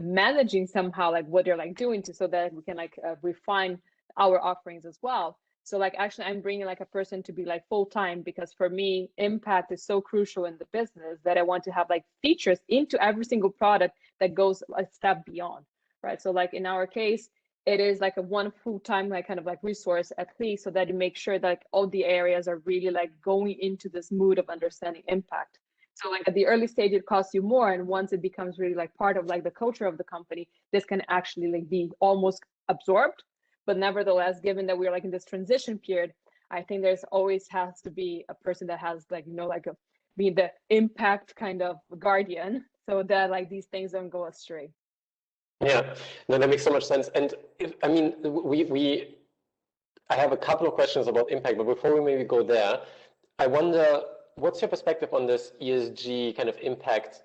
managing somehow like what they're like doing so that we can like refine our offerings as well. So like actually I'm bringing like a person to be like full-time, because for me, impact is so crucial in the business that I want to have like features into every single product that goes a step beyond, right? So like in our case, it is like a one full-time like kind of like resource at least, so that you make sure that like all the areas are really like going into this mood of understanding impact. So like at the early stage, it costs you more. And once it becomes really like part of like the culture of the company, this can actually like be almost absorbed. But nevertheless, given that we're like in this transition period, I think there's always has to be a person that has like, you know, like being the impact kind of guardian, so that like these things don't go astray. Yeah, no, that makes so much sense. And I mean, I have a couple of questions about impact, but before we maybe go there, I wonder, what's your perspective on this ESG kind of impact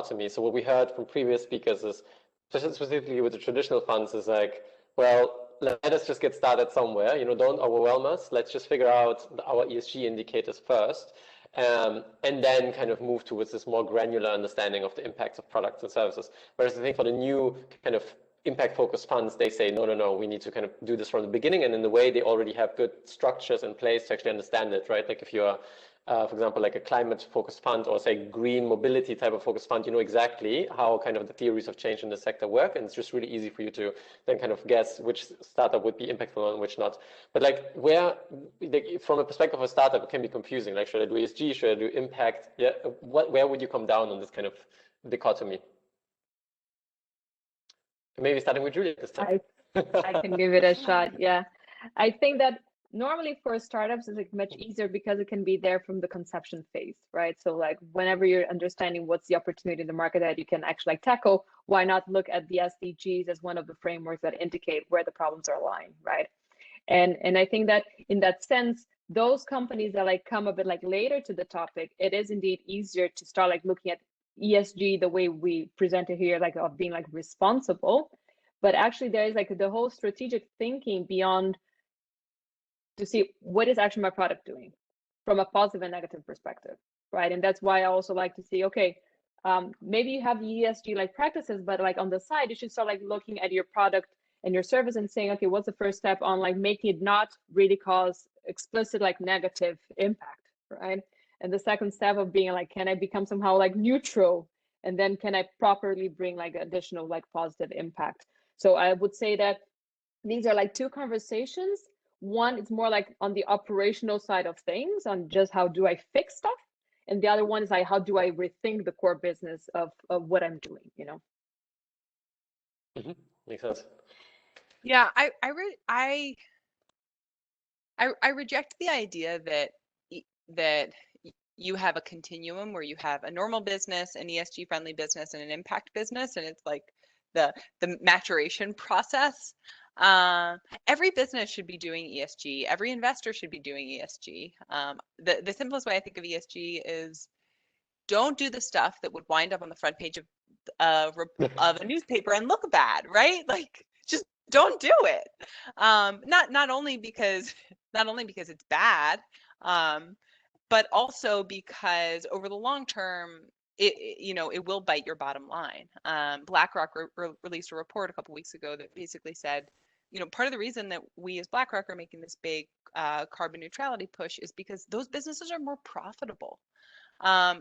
to me? So what we heard from previous speakers is, specifically with the traditional funds, is like, well, let us just get started somewhere, you know, don't overwhelm us. Let's just figure out our ESG indicators first, and then kind of move towards this more granular understanding of the impacts of products and services. Whereas I think for the new kind of impact-focused funds, they say, no, we need to kind of do this from the beginning, and in the way they already have good structures in place to actually understand it, right? Like if you're for example, like a climate-focused fund or say green mobility type of focused fund, you know exactly how kind of the theories of change in the sector work, and it's just really easy for you to then kind of guess which startup would be impactful and which not. But like where, like, from a perspective of a startup, it can be confusing. Like, should I do ESG? Should I do impact? Yeah, where would you come down on this kind of dichotomy? Maybe starting with Julia this time. I can give it a shot. Yeah, I think that normally for startups it's like much easier because it can be there from the conception phase, right? So like whenever you're understanding what's the opportunity in the market that you can actually like tackle, why not look at the SDGs as one of the frameworks that indicate where the problems are lying, right? And I think that in that sense, those companies that like come a bit like later to the topic, it is indeed easier to start like looking at ESG the way we present it here, like of being like responsible. but actually there is like the whole strategic thinking beyond to see what is actually my product doing from a positive and negative perspective, right? And that's why I also like to see, okay, maybe you have the ESG like practices, but like on the side, you should start like looking at your product and your service and saying, okay, what's the first step on like making it not really cause explicit like negative impact, right? And the second step of being like, can I become somehow like neutral? And then can I properly bring like additional like positive impact? So I would say that these are like two conversations. One, it's more like on the operational side of things, on just how do I fix stuff? And the other one is like, how do I rethink the core business of what I'm doing, you know? Makes sense. Yeah, I reject the idea that you have a continuum where you have a normal business, an ESG friendly business, and an impact business, and it's like the maturation process. Every business should be doing ESG. Every investor should be doing ESG. The simplest way I think of ESG is don't do the stuff that would wind up on the front page of a newspaper and look bad, right? Like just don't do it. Not only because it's bad, but also because over the long term, it will bite your bottom line. BlackRock released a report a couple weeks ago that basically said, part of the reason that we as BlackRock are making this big carbon neutrality push is because those businesses are more profitable.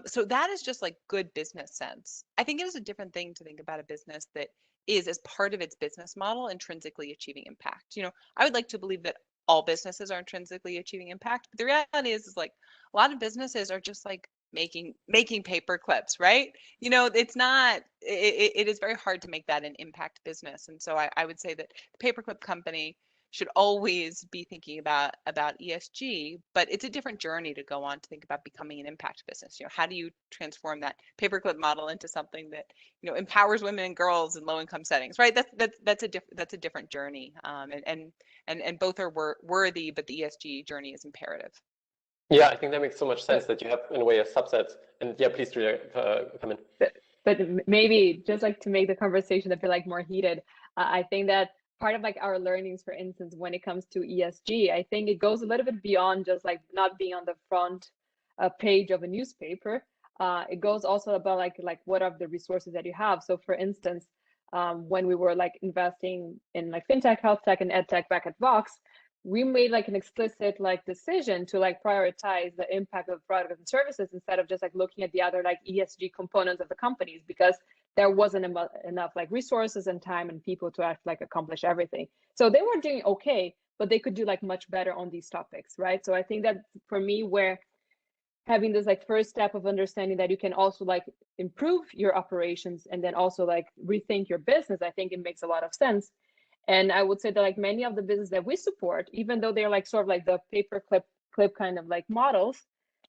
So that is just like good business sense. I think it is a different thing to think about a business that is, as part of its business model, intrinsically achieving impact. I would like to believe that all businesses are intrinsically achieving impact, but the reality is like a lot of businesses are just like making paper clips, right? It's not. It is very hard to make that an impact business, and so I would say that the paperclip company should always be thinking about ESG, but it's a different journey to go on to think about becoming an impact business. How do you transform that paperclip model into something that empowers women and girls in low-income settings, right? That's a different journey, and both are worthy, but the ESG journey is imperative. Yeah, I think that makes so much sense that you have in a way a subset. And yeah, please, Julia, come in. But maybe just like to make the conversation a bit like more heated, I think that part of like our learnings, for instance, when it comes to ESG, I think it goes a little bit beyond just like not being on the front page of a newspaper. It goes also about like what are the resources that you have. So for instance, when we were like investing in like fintech, health tech, and ed tech back at Vox, we made like an explicit like decision to like prioritize the impact of products and services instead of just like looking at the other like ESG components of the companies, because there wasn't enough like resources and time and people to actually like accomplish everything. So they were doing okay, but they could do like much better on these topics, right? So I think that for me, where having this like first step of understanding that you can also like improve your operations and then also like rethink your business, I think it makes a lot of sense. And I would say that like many of the businesses that we support, even though they're like sort of like the paperclip kind of like models,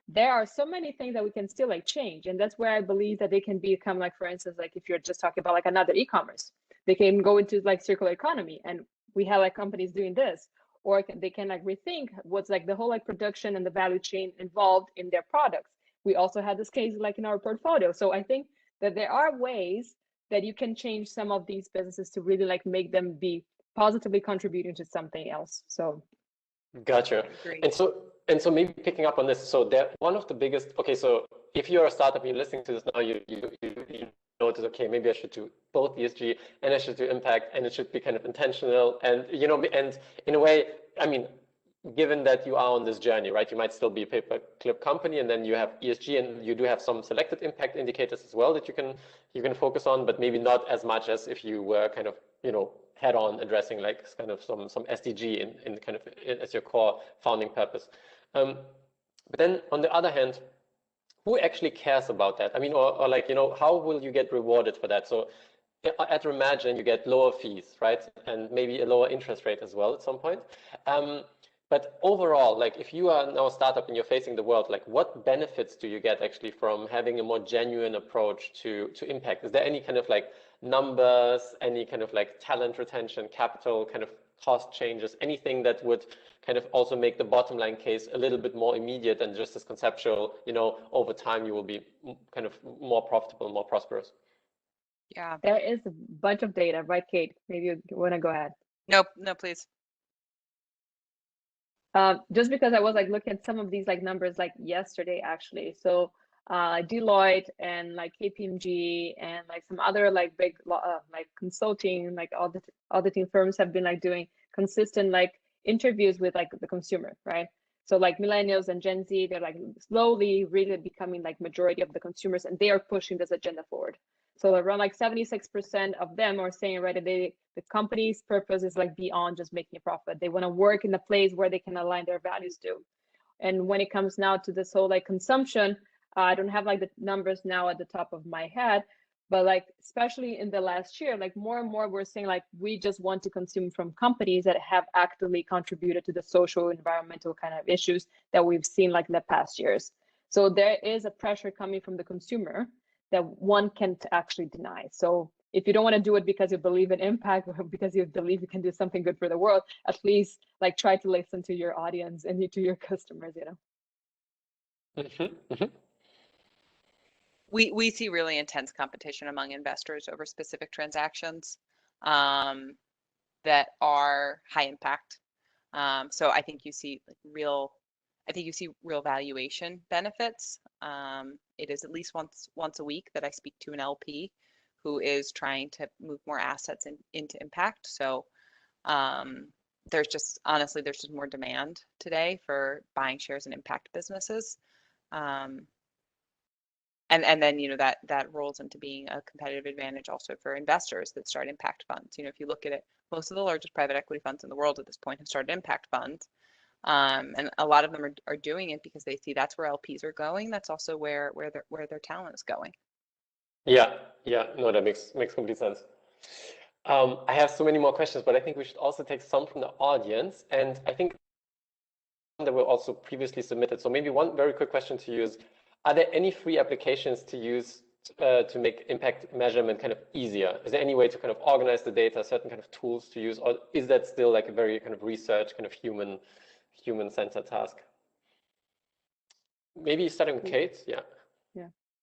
there are so many things that we can still like change. And that's where I believe that they can become like, for instance, like if you're just talking about like another e-commerce, they can go into like circular economy, and we have like companies doing this, or they can like rethink what's like the whole like production and the value chain involved in their products. We also had this case like in our portfolio. So I think that there are ways that you can change some of these businesses to really like make them be positively contributing to something else. So gotcha. And so maybe picking up on this, so one of the biggest, okay, so if you're a startup, you're listening to this now, you notice, okay, maybe I should do both ESG and I should do impact, and it should be kind of intentional. And and in a way, I mean, given that you are on this journey, right, you might still be a paperclip company, and then you have ESG, and you do have some selected impact indicators as well that you can focus on, but maybe not as much as if you were kind of head on addressing like kind of some SDG in kind of as your core founding purpose. But then on the other hand, who actually cares about that? I mean, or like how will you get rewarded for that? So at Remagine, you get lower fees, right, and maybe a lower interest rate as well at some point. But overall, like if you are now a startup and you're facing the world, like what benefits do you get actually from having a more genuine approach to impact? Is there any kind of like numbers, any kind of like talent retention, capital kind of cost changes, anything that would kind of also make the bottom line case a little bit more immediate than just as conceptual, over time you will be kind of more profitable, more prosperous? Yeah. There is a bunch of data, right, Kate? Maybe you want to go ahead. Nope, no, please. Just because I was like looking at some of these like numbers like yesterday actually. So Deloitte and like KPMG and like some other like big like consulting like auditing firms have been like doing consistent like interviews with like the consumer, right? So like millennials and Gen Z, they're like slowly really becoming like majority of the consumers, and they are pushing this agenda forward. So around like 76% of them are saying, right, that the company's purpose is like beyond just making a profit. They want to work in a place where they can align their values to. And when it comes now to this whole like consumption, I don't have like the numbers now at the top of my head, but like especially in the last year, like more and more we're saying like we just want to consume from companies that have actively contributed to the social environmental kind of issues that we've seen like in the past years. So there is a pressure coming from the consumer that one can't actually deny. So if you don't want to do it because you believe in impact or because you believe you can do something good for the world, at least like try to listen to your audience and to your customers, you know. Mm-hmm. Mm-hmm. We see really intense competition among investors over specific transactions that are high impact. So I think you see like real valuation benefits. It is at least once a week that I speak to an LP who is trying to move more assets into impact. So there's just more demand today for buying shares in impact businesses. And then, you know, that rolls into being a competitive advantage also for investors that start impact funds. You know, if you look at it, most of the largest private equity funds in the world at this point have started impact funds. And a lot of them are doing it because they see that's where LPs are going. That's also where their talent is going. Yeah, no, that makes complete sense. I have so many more questions, but I think we should also take some from the audience, and I think that were also previously submitted. So maybe one very quick question to you is, are there any free applications to use to make impact measurement kind of easier? Is there any way to kind of organize the data, certain kind of tools to use, or is that still like a very kind of research, kind of human-centered task? Maybe starting with Kate, yeah.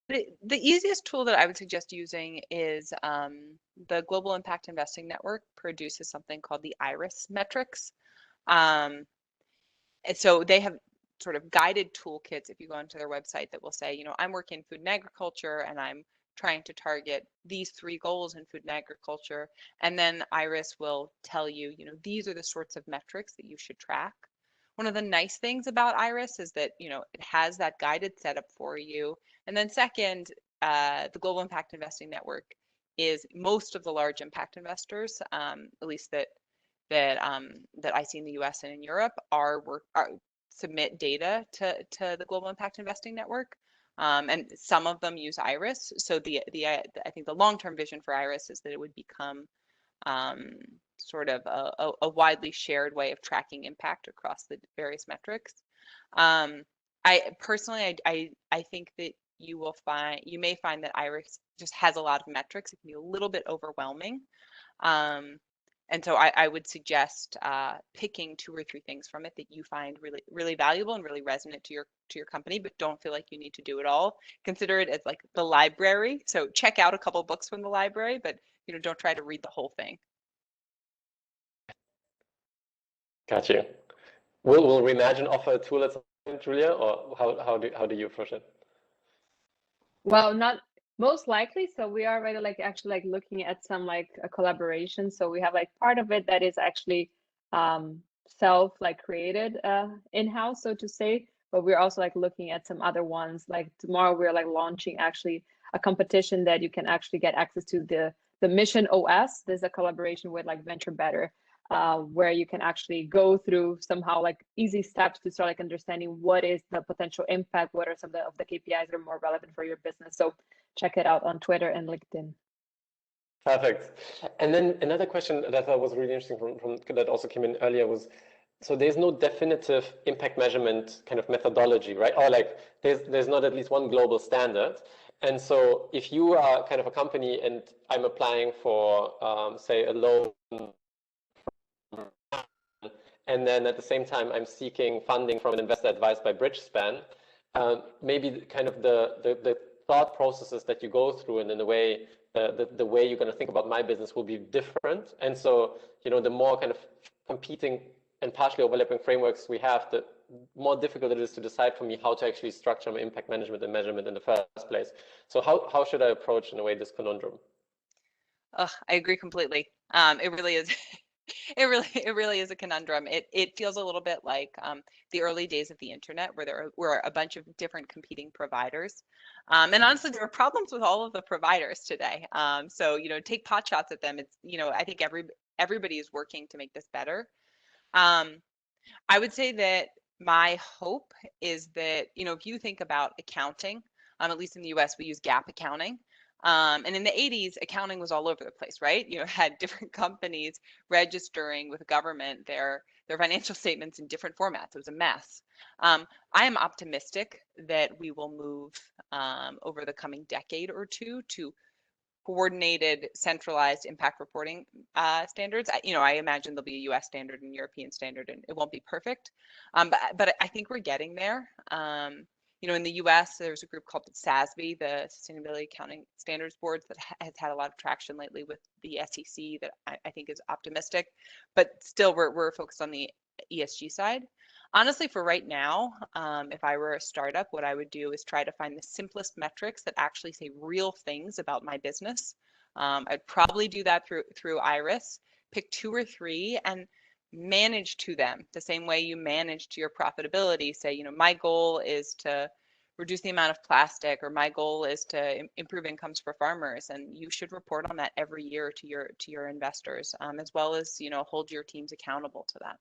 The easiest tool that I would suggest using is the Global Impact Investing Network produces something called the IRIS metrics. And so they have sort of guided toolkits if you go onto their website that will say, you know, I'm working in food and agriculture and I'm trying to target these 3 goals in food and agriculture. And then IRIS will tell you, you know, these are the sorts of metrics that you should track. One of the nice things about IRIS is that, you know, it has that guided setup for you. And then second, the Global Impact Investing Network is most of the large impact investors, at least that I see in the US and in Europe, submit data to the Global Impact Investing Network. And some of them use IRIS. So I think the long-term vision for IRIS is that it would become sort of a widely shared way of tracking impact across the various metrics. I personally think that you may find that IRIS just has a lot of metrics. It can be a little bit overwhelming. And so I would suggest picking 2 or 3 things from it that you find really, really valuable and really resonant to your company, but don't feel like you need to do it all. Consider it as like the library. So check out a couple books from the library, but you know, don't try to read the whole thing. Got you. Will Remagine offer a tool at some point, Julia, or how do you approach it? Well, not most likely. So we are already like actually like looking at some like a collaboration. So we have like part of it that is actually self like created in-house, so to say. But we're also like looking at some other ones. Like tomorrow we're like launching actually a competition that you can actually get access to the Mission OS. There's a collaboration with like Venture Better, where you can actually go through somehow like easy steps to start like understanding what is the potential impact, what are some of the KPIs that are more relevant for your business. So check it out on Twitter and LinkedIn. Perfect. And then another question that I thought was really interesting from that also came in earlier was, so there's no definitive impact measurement kind of methodology, right? Or like there's not at least one global standard. And so if you are kind of a company and I'm applying for, say, a loan, and then at the same time I'm seeking funding from an investor advised by Bridgespan, maybe kind of the thought processes that you go through, and in the way the way you're going to think about my business will be different. And so, you know, the more kind of competing and partially overlapping frameworks we have, the more difficult it is to decide for me how to actually structure my impact management and measurement in the first place. So how should I approach, in a way, this conundrum? I agree completely. It really is. It really is a conundrum. It feels a little bit like the early days of the internet, where there were a bunch of different competing providers. And honestly, there are problems with all of the providers today. So, you know, take pot shots at them. It's, you know, I think everybody is working to make this better. I would say that my hope is that, you know, if you think about accounting, at least in the US, we use GAAP accounting. And in the 80s, accounting was all over the place, right? You know, had different companies registering with the government their financial statements in different formats. It was a mess. I am optimistic that we will move over the coming decade or two to coordinated, centralized impact reporting standards. You know, I imagine there'll be a US standard and European standard, and it won't be perfect. But I think we're getting there. You know, in the US, there's a group called SASB, the Sustainability Accounting Standards Board, that has had a lot of traction lately with the SEC that I think is optimistic. But still, we're focused on the ESG side. Honestly, for right now, if I were a startup, what I would do is try to find the simplest metrics that actually say real things about my business. I'd probably do that through Iris, pick 2 or 3 and manage to them the same way you manage to your profitability. Say, you know, my goal is to reduce the amount of plastic, or my goal is to improve incomes for farmers, and you should report on that every year to your investors, as well as, you know, hold your teams accountable to that.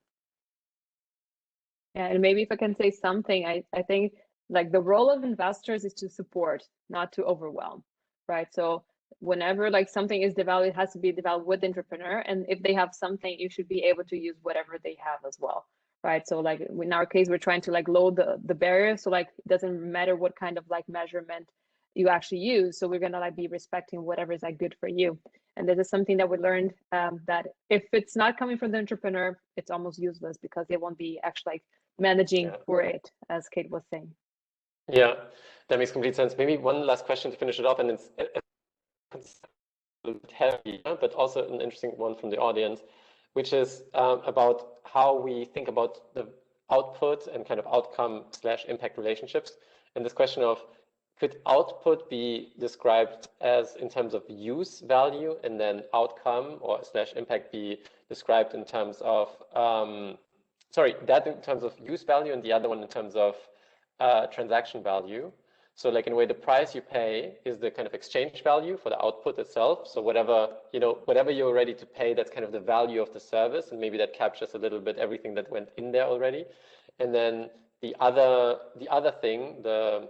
Yeah, and maybe if I can say something, I think like the role of investors is to support, not to overwhelm, right? So whenever like something is developed, it has to be developed with the entrepreneur, and if they have something, you should be able to use whatever they have as well, right? So like in our case, we're trying to like lower the barrier, so like it doesn't matter what kind of like measurement you actually use, so we're gonna like be respecting whatever is like good for you. And this is something that we learned, that if it's not coming from the entrepreneur, it's almost useless, because they won't be actually like managing for it, as Kate was saying. Yeah, that makes complete sense. Maybe one last question to finish it off, and it's a little bit heavy, but also an interesting one from the audience, which is about how we think about the output and kind of outcome / impact relationships. And this question of, could output be described as in terms of use value, and then outcome or / impact be described in terms of, sorry, that in terms of use value, and the other one in terms of transaction value. So like in a way, the price you pay is the kind of exchange value for the output itself. So whatever, you know, whatever you're ready to pay, that's kind of the value of the service. And maybe that captures a little bit everything that went in there already. And then the other thing, the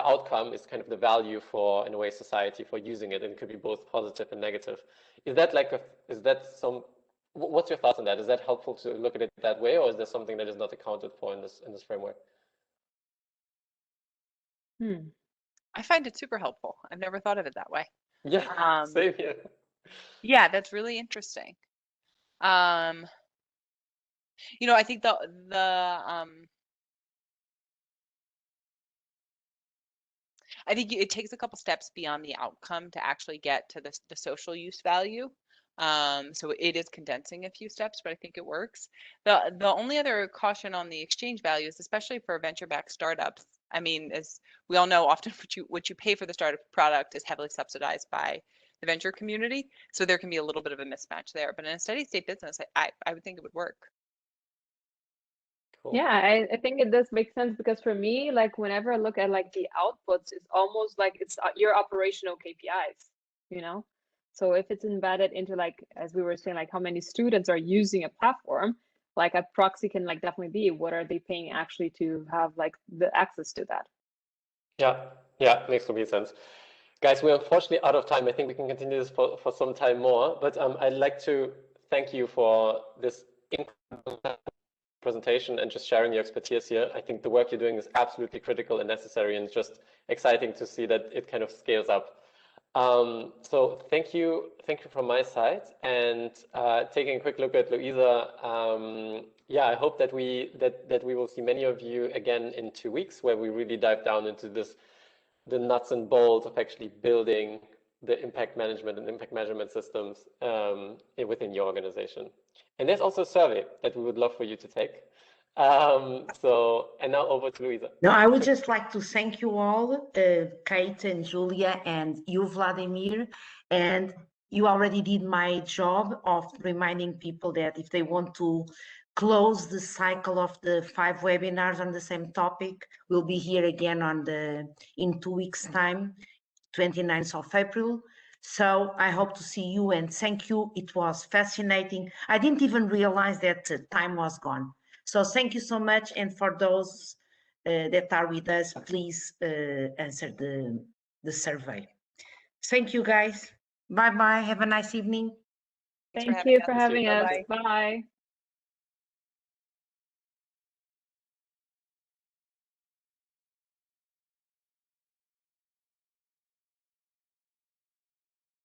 outcome is kind of the value for, in a way, society for using it. And it could be both positive and negative. Is that like what's your thoughts on that? Is that helpful to look at it that way, or is there something that is not accounted for in this framework? I find it super helpful. I've never thought of it that way. Yeah, same here. Yeah, that's really interesting. You know, I think I think it takes a couple steps beyond the outcome to actually get to the social use value. So it is condensing a few steps, but I think it works. The only other caution on the exchange values, especially for venture-backed startups, I mean, as we all know, often what you pay for the startup product is heavily subsidized by the venture community. So there can be a little bit of a mismatch there. But in a steady state business, I would think it would work. Cool. Yeah, I think it does make sense, because for me, like whenever I look at like the outputs, it's almost like it's your operational KPIs, you know? So if it's embedded into, like, as we were saying, like how many students are using a platform, like a proxy can like definitely be, what are they paying actually to have like the access to that? Yeah, makes complete sense. Guys, we're unfortunately out of time. I think we can continue this for some time more, but I'd like to thank you for this incredible presentation and just sharing your expertise here. I think the work you're doing is absolutely critical and necessary, and it's just exciting to see that it kind of scales up. So thank you from my side. And taking a quick look at Louisa, yeah, I hope that we will see many of you again in 2 weeks, where we really dive down into this the nuts and bolts of actually building the impact management and impact measurement systems within your organization. And there's also a survey that we would love for you to take. And now over to Luisa. No, I would just like to thank you all, Kate and Julia and you, Wladimir. And you already did my job of reminding people that if they want to close the cycle of the 5 webinars on the same topic, we'll be here again in 2 weeks' time, 29th of April. So I hope to see you and thank you. It was fascinating. I didn't even realize that time was gone. So thank you so much. And for those that are with us, please answer the survey. Thank you, guys. Bye-bye. Have a nice evening. Thank you for having us. Bye. Bye.